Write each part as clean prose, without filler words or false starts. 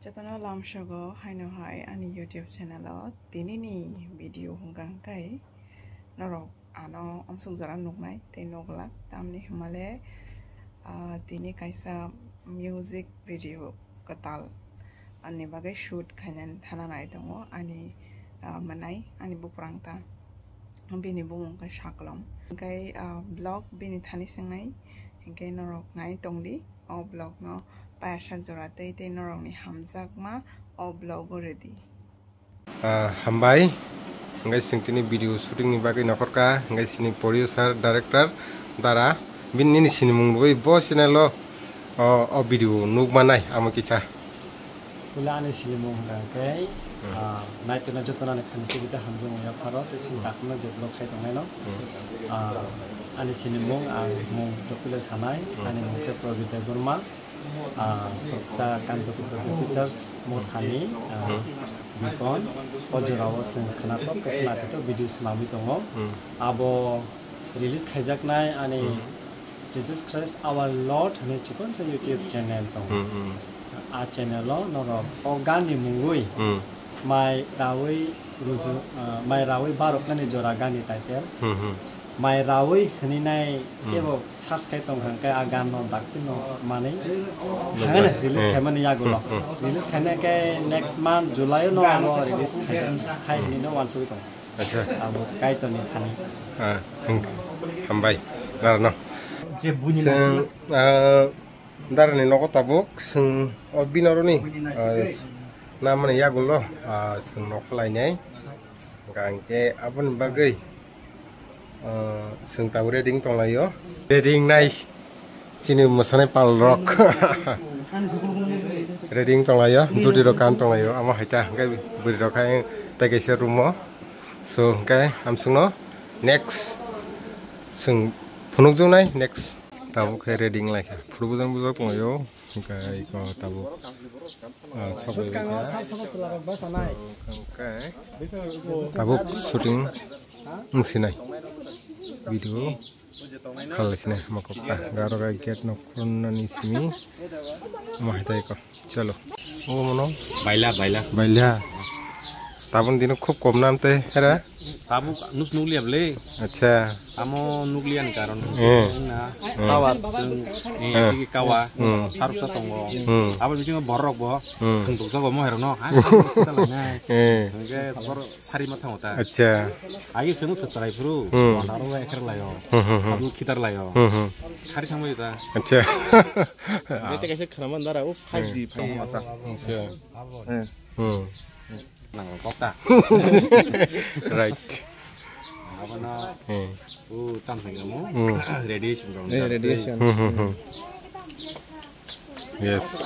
Jatana lamshago haino hai ani YouTube channel tini ni video hongkang kai norok ano omsung jaran nuknai te noglak tamni himale tini kaisa music video katal ani bagai shoot khanan thana nai tongo ani manai ani buprangta bini bumung ka shaklom kai blog bini thani singnai kai norok ngai tongdi o blog no pasak jorate te norok ni hamjak ma o blog ready hambai ngai singtini video shooting ni bagai nakorka ngai sini producer director dara binni ni sini munggoi bo channel o video nugmanai amukisa ulane sini mungga kai naik na jotona khani sibita hamjung ya pharot sin takna develop khai tongai no ani sini mung mung topile sanai ani mung ke probita gurma sa kanto teachers mothani bikon ojrawo sen khana to kesna to video slami tongo abo release khaijak nai ani Jesus Christ our Lord ne chikon sa YouTube channel tong a channel lo no organi mungui mai rawi ruju mai rawi barok nani jora gani title mai rawi ni nai kebo search kai tong hang kai agan no dakti no mane hangana release khamani yagulo release khane kai next month July no release khai ni no wan sui tong acha abo kai to ni thani hambai narno je buni dar ni noko tabuk sing obinaroni namanya yagulo sing noklai nyai gangke apun bagai sing tahu reading tonglayo reading nai sini masane pal rock reading tonglayo dudi rokan tonglayo ama haita ngai buri rokai tegese rumo so ngai amsungno next sing phunuk jonai next tabu ke reading lai phurubujang bujak tonglayo ngai ko tabu tabu shooting ngsinai video khalsine makopta garo ga get no khonnani simi mahtai ko chalo o mono baila tabun dinu khub kom namte hera tabu nus nuclear le acha amo nuclear karon na tawar iki kawa harus tongo abal bisingo borok bo untuk sago mo herono nge sabor sari matang ota acha agi sunu sesarai bro naro wa ekher layo tabu kitar layo khari thangmo ita acha bete kaise kharaman dara o 5G asa acha nang kota right abana tam sangamo radiation radiation yes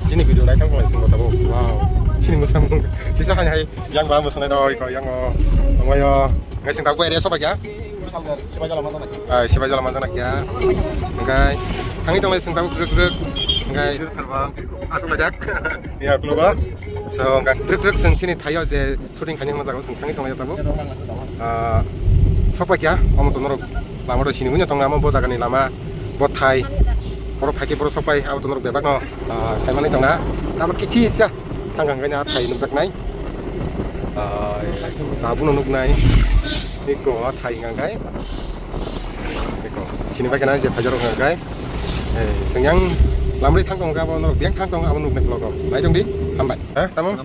sini video naik tanggung langsung tahu wow sini musang bisa hanya yang bawa musang itu yang ngoyo nggak sing tahu area sobat ya siapa jalan mantan ya enggak kang itu langsung tahu grek enggak serba asal aja ya keluar so enggak grek sing sini tayo je shooting kanyang mazago sing kang itu langsung tahu sobat ya om tuh norok lama do sini punya tong lama bo jagani lama bo thai boro phaki boro sopai au tuh norok bebak no sai mani tong na taba kichi ja tanggang kanya thai nung jaknai tabu nung nai iko thai ngai iko sini bagian aja pajarok ngai sengyang lamri thangtong ga bono biang thangtong abon nuk nek logo lai dong di hambai tamu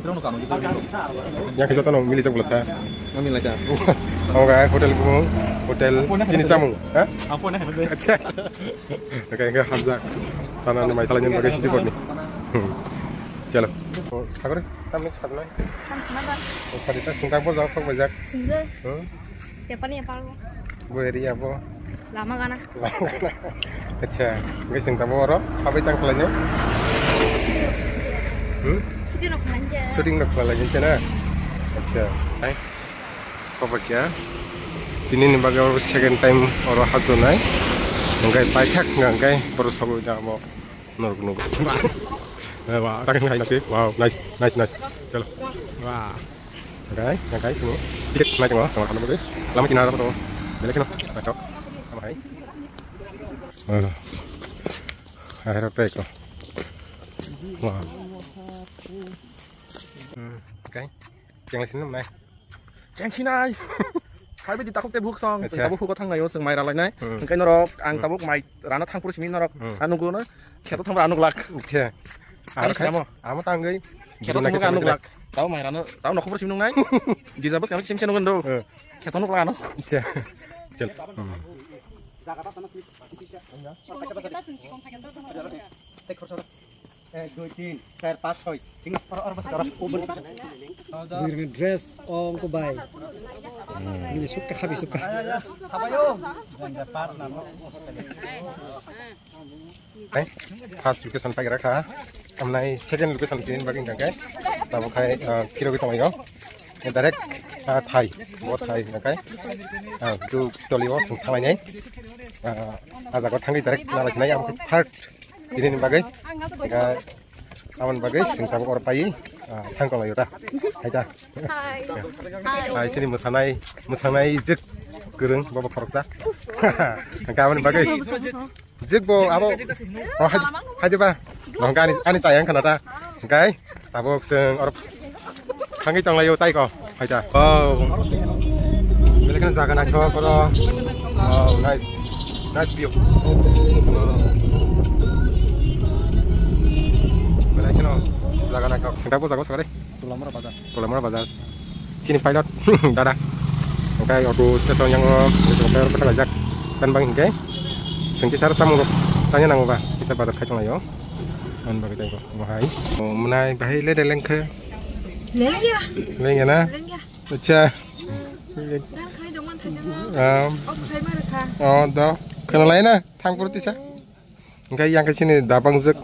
yang kejotan no mili jabula sa ngambil aja oke hotel sini camu apa nih mas acha oke enggak hamza sana ni mai salahnya bagai jibot nih chalo sagore tamni sadnai tam sanabar sadita singkang po jang sok bajak single depan ya palu bu area po lama kana acha guys sing tabo oro apa tang kelanya sudah nak belanja shooting nak kelanya cina acha hai sobat ya ini nih bagai second time oro hatu nai ngai paitak ngai baru sogo dah mau nuruk wah tak ngai nasi wow nice chalo wah yang cái sini dikit naik tengok sama kamu tuh lama kena apa tuh balik kena cocok sama hai akhirnya break kok wah cái chèn xin hôm nay chèn xin ai hai bên đi tao cũng tem hút xong tao hút có thằng này sừng mày ra lại này cái nó ăn tao mày ra nó thằng purus nó ăn nung nó kẹt thằng ăn nung lạc chưa ăn cái mà ăn tao người kẹt thằng ăn nung lạc tao mày ra nó không purus nung này gì ra bớt cái xem nung đâu kẹt thằng nung lạc nó chưa chưa dress om ko bay ini suka habis suka first location pakai raka hôm nay second location tin bagi cái tao khai kilo cái tông ini direct Thai buat Thai cái tu tolio sing thang này ada có thang đi direct nala sini yang third ini bagai awan bagai sing tahu orang pai thang kalau yura hai ta hai sini musanai jik gereng bawa koroksa kawan bagai jik bo abo oh hai ba long kan ani sayang kanada cái tabok sing orang thang cái tông layo tay ko hai ta oh beli kan zaga na chok ko nice view jaga nak jago sekali Tulamara Bazar sini pilot dadah okay auto station yang kita lajak kan bang hingga sengki syarat tamu tanya nang ba bisa pada kacang layo kan bagi tengko wahai menai bahai le deleng ke leng ya na acha oh dah kena lain na thang purti sa Enggak yang ke sini dabang zek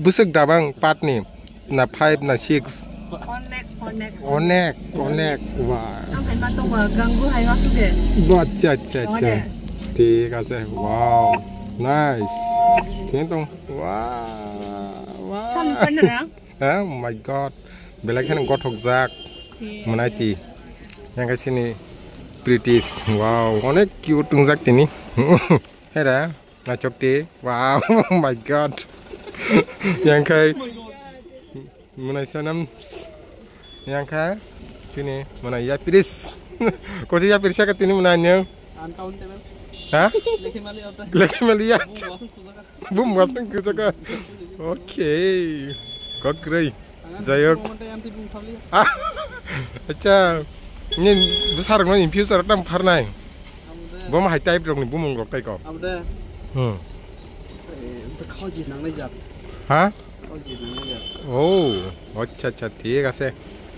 busuk dabang part nih na 5 na 6 onek wah Ang patong ganggu hai waktu deh. baca tiga sih wow nice tentang wow Kan bener ya? oh my god belak kan gotok zak menaiti yang ke sini British wow onek cute zak ini hera ngacok di wow oh my god yang kayak mana sanam yang kayak sini mana ya piris kau sih ya pirisnya ke sini menanya hah lagi melihat bum waseng kerja ke oke kok keren jayok ah acha ini besar kan infusor tam pernah bom hai type dong nih bom ngelok tay kok hah oh acha tiga sih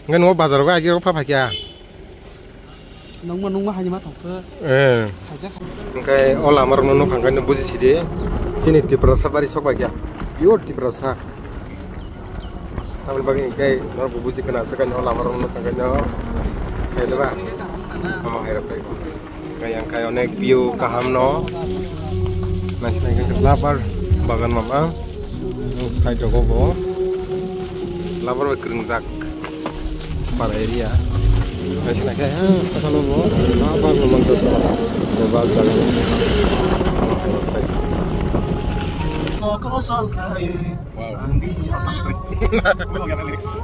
nggak mau bazar gua lagi apa pakai ya nung hanya mah tongke kayak olah marun nung kan buzi sini sini di perasa bari sok pakai ya biar di perasa tapi bagi kayak nor buzi kena sekarang olah marun nung kan kayak lebar oh herap kayak yang kayak onek view kaham no masih lagi lapar bagan mama saya coba bawa lapar berkeringzak para area masih lagi pasal lo lapar memang total global jalan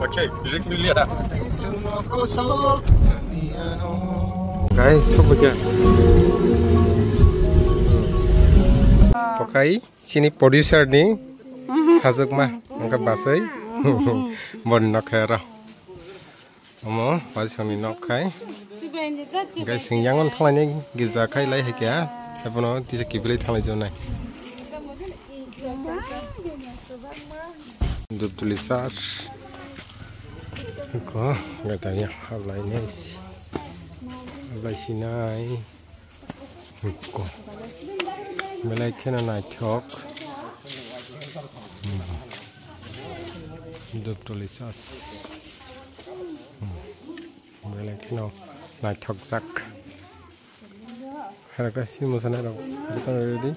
oke lyrics ini lihat guys coba ya Pokai sini producer nih sajak mah angkat basai bon nakera omo pasami nakai guys sing yangon thalani giza kai lai hekya apono tise kibele thalai jonai dub tulisas ko katanya halai nes halai sinai ko Melai kena naik chok, dub tulisas, melai kena naik chok zak. Harga sih musanah dong, bukan ready.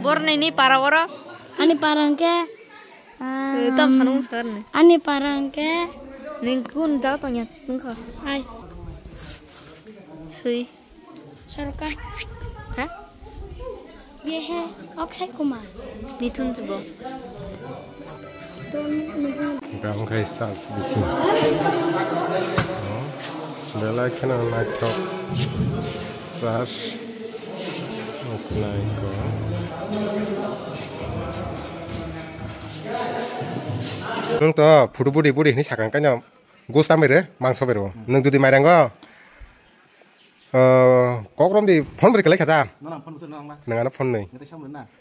Born ini para orang. Ani parang ke. Tam sanung sekarang. Ani parang ke. Ningkun jauh tanya ningka. Ai. Sui. Sarka. Hah? Ye he. Oksai kuma. Nitun coba. Brown gray stars di sini. Bella kena naik top. Flash. Naik ko. Nung to buri ini sakang kanya gus tamere mangso beru. Nung judi mairang ko. Kokrom di phone beri kelai kata. Nang phone nih.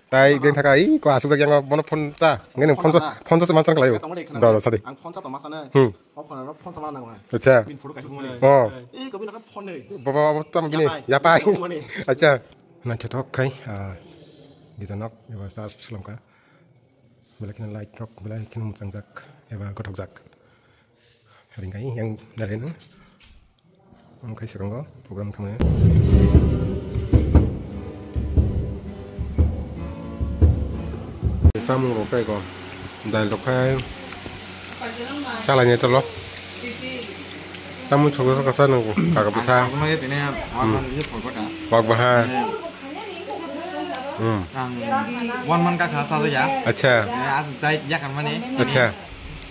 Tai biang thakai ko asu yang mono phone cha. Ngene phone sa semasang kelai. Do sadi. Ang phone sa to masana. Phone sa mana nang. Acha. Bin photo kai phone. Oh. Ko bin phone nih. Bawa tam gini. Ya pai. Acha. Nah cetok kai kita nok eba start selangka bela kena like drop bela kena mutsang jak eba gotok jak hari kai yang dari nu kai sekarang program kemana samung rokai ko dal rokai salahnya itu loh tamu coba kesana ko kagak bisa wak bahar One man kakak saja ya. Acha. Ada ya kan mana? Acha.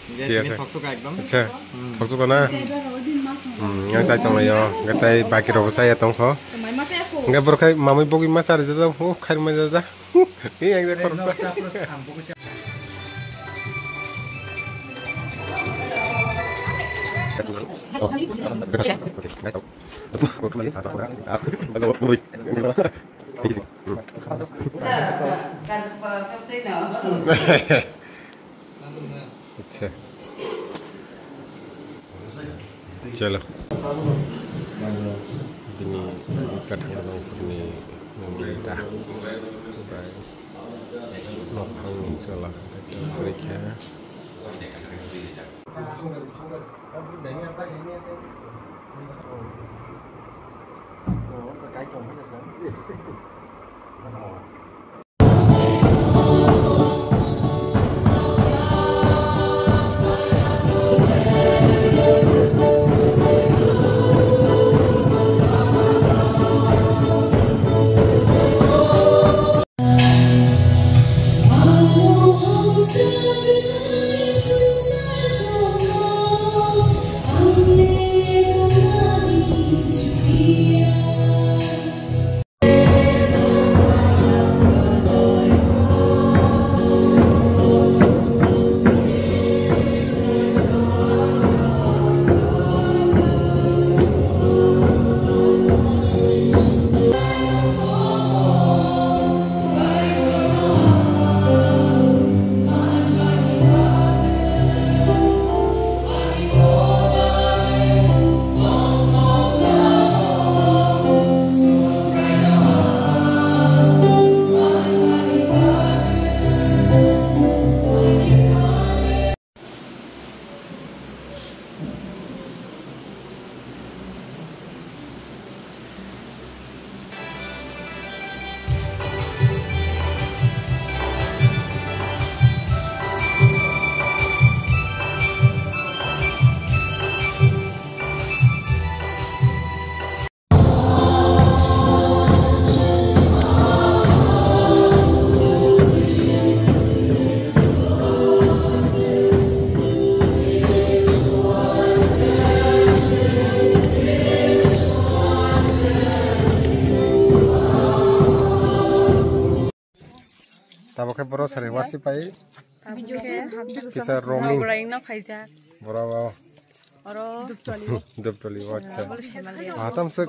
Ini fokus kayak dong. Acha. Fokus mana? Yang saya cuma yo, kata bagi robo saya tongko. Enggak berkai mami bogi masar jaza, kain majaza. Ini yang saya korupsi. अच्छा चलो ini kadang-kadang ini pemerintah nopang salah mereka cái trồng hết rồi. tabokai boro sare wasi pai kisa roaming boro duptoli acha atam se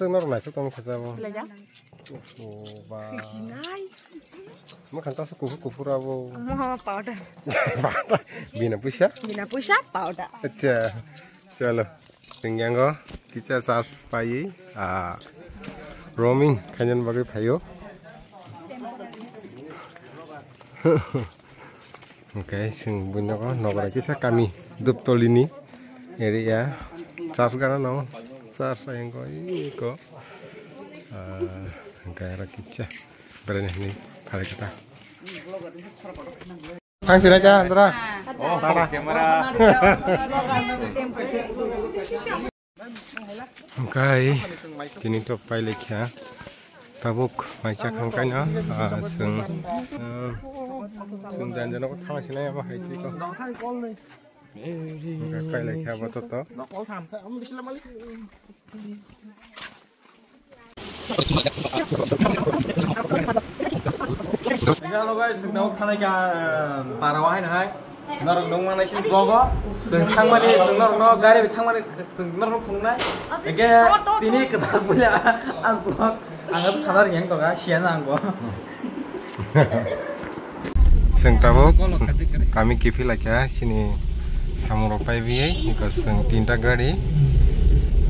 nor na chuk tom khajabo oh ba mo khanta se kufura bo powder bina puisa powder acha chalo tingyango kicha charge pai roaming kanyan bagai phayo okay sing bunyo ko nogara kisa kami duptolini area charge gana no charge ayang ko iko kaya kicha berani ni kali kita Hang sini aja, Andra. Oh, kamera. Okay, kini to pilot ya. Tabuk, macam kan ya. Dan jangan aku tahu sini apa itu kok. Pilot ya betul tu. Hello guys, nấu thang này cả parawai này, nó nấu mang này xin có, sừng thang mà đi, sừng nó gái đi thang mà đi, sừng nó phun đấy, cái tí này cái thằng bây giờ ăn vlog, ăn cái salad nhang to cái xiên ăn quá. Sừng tabuk, kami kifil aja sini samurai biaya, ikut sừng tinta gari,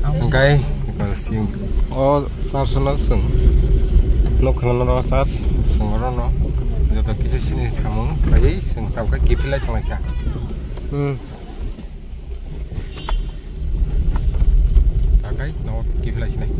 engkai, ikut sing, oh sarsono sừng. Nok khana no sas sungoro no joto kisi sini samung pai sing tau ka kipila changa takai no kipila sini